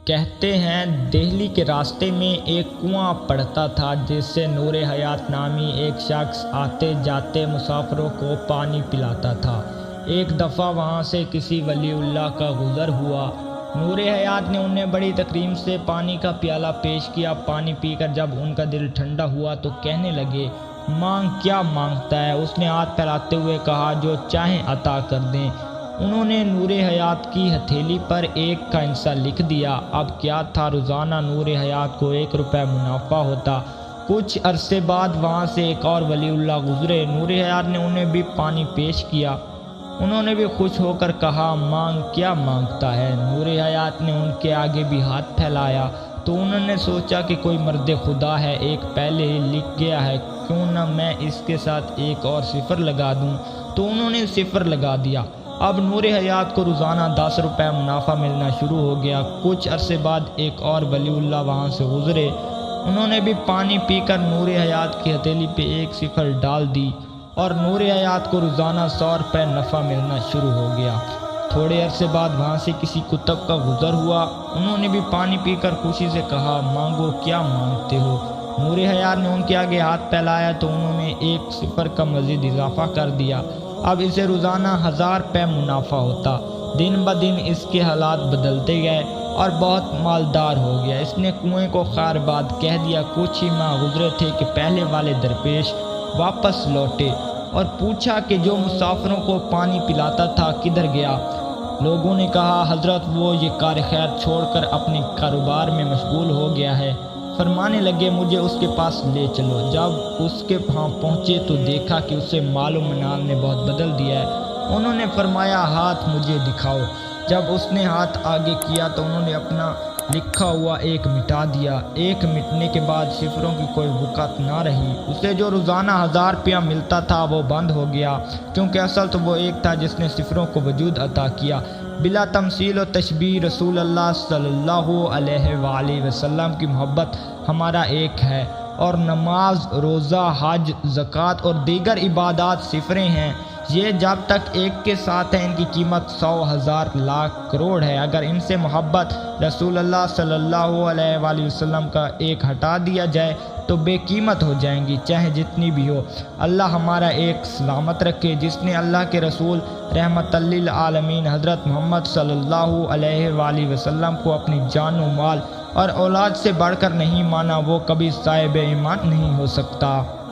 کہتے ہیں دہلی کے راستے میں ایک کنواں پڑتا تھا جس سے نور حیات نامی ایک شخص آتے جاتے مسافروں کو پانی پلاتا تھا۔ ایک دفعہ وہاں سے کسی ولی اللہ کا گزر ہوا۔ نور حیات نے انہیں بڑی تکریم سے پانی کا پیالہ پیش کیا۔ پانی پی کر جب ان کا دل ٹھنڈا ہوا تو کہنے لگے، مانگ کیا مانگتا ہے؟ اس نے ہاتھ پھیلاتے ہوئے کہا، جو چاہیں عطا کر دیں۔ انہوں نے نور حیات کی ہتھیلی پر 1 کا حصہ لکھ دیا۔ اب کیا تھا، روزانہ نور حیات کو 1 روپے منافع ہوتا۔ کچھ عرصے بعد وہاں سے ایک اور ولی اللہ گزرے۔ نور حیات نے انہیں بھی پانی پیش کیا۔ انہوں نے بھی خوش ہو کر کہا، مانگ کیا مانگتا ہے؟ نور حیات نے ان کے آگے بھی ہاتھ پھیلایا تو انہوں نے سوچا کہ کوئی مرد خدا ہے، 1 پہلے ہی لکھ گیا ہے، کیوں نہ میں اس کے ساتھ 1 اور صفر لگا دوں؟ تو انہوں نے 0 لگا دیا۔ اب نور حیات کو روزانہ 10 روپے منافع ملنا شروع ہو گیا۔ کچھ عرصے بعد ایک اور ولی اللہ وہاں سے گزرے۔ انہوں نے بھی پانی پی کر نور حیات کی ہتھیلی پہ 1 صفر ڈال دی اور نور حیات کو روزانہ 100 روپے نفع ملنا شروع ہو گیا۔ تھوڑے عرصے بعد وہاں سے کسی کتب کا گزر ہوا۔ انہوں نے بھی پانی پی کر خوشی سے کہا، مانگو کیا مانگتے ہو؟ نور حیات نے ان کے آگے ہاتھ پھیلایا تو انہوں نے 1 صفر کا مزید اضافہ کر دیا۔ اب اسے روزانہ 1000 روپے منافع ہوتا۔ دن بدن اس کے حالات بدلتے گئے اور بہت مالدار ہو گیا۔ اس نے کنویں کو خیر باد کہہ دیا۔ کچھ ہی ماہ گزرے تھے کہ پہلے والے درویش واپس لوٹے اور پوچھا کہ جو مسافروں کو پانی پلاتا تھا کدھر گیا؟ لوگوں نے کہا، حضرت وہ یہ کار خیر چھوڑ کر اپنے کاروبار میں مشغول ہو گیا ہے۔ فرمانے لگے، مجھے اس کے پاس لے چلو۔ جب اس کے ہاں پہنچے تو دیکھا کہ اسے مال و منال نے بہت بدل دیا ہے۔ انہوں نے فرمایا، ہاتھ مجھے دکھاؤ۔ جب اس نے ہاتھ آگے کیا تو انہوں نے اپنا لکھا ہوا 1 مٹا دیا۔ 1 مٹنے کے بعد صفروں کی کوئی وقت نہ رہی۔ اسے جو روزانہ 1000 روپیہ ملتا تھا وہ بند ہو گیا، کیونکہ اصل تو وہ 1 تھا جس نے صفروں کو وجود عطا کیا۔ بلا تمثیل و تشبیہ رسول اللہ صلی اللہ علیہ وآلہ وسلم کی محبت ہمارا ایک ہے، اور نماز، روزہ، حج، زکوٰۃ اور دیگر عبادات صفریں ہیں۔ یہ جب تک 1 کے ساتھ ہیں، ان کی قیمت 100، 1000، لاکھ، کروڑ ہے۔ اگر ان سے محبت رسول اللہ صلی اللہ علیہ وآلہ وسلم کا 1 ہٹا دیا جائے تو بے قیمت ہو جائیں گی، چاہے جتنی بھی ہو۔ اللہ ہمارا 1 سلامت رکھے۔ جس نے اللہ کے رسول رحمت للعالمین حضرت محمد صلی اللہ علیہ وآلہ وسلم کو اپنی جان و مال اور اولاد سے بڑھ کر نہیں مانا، وہ کبھی صاحب ایمان نہیں ہو سکتا۔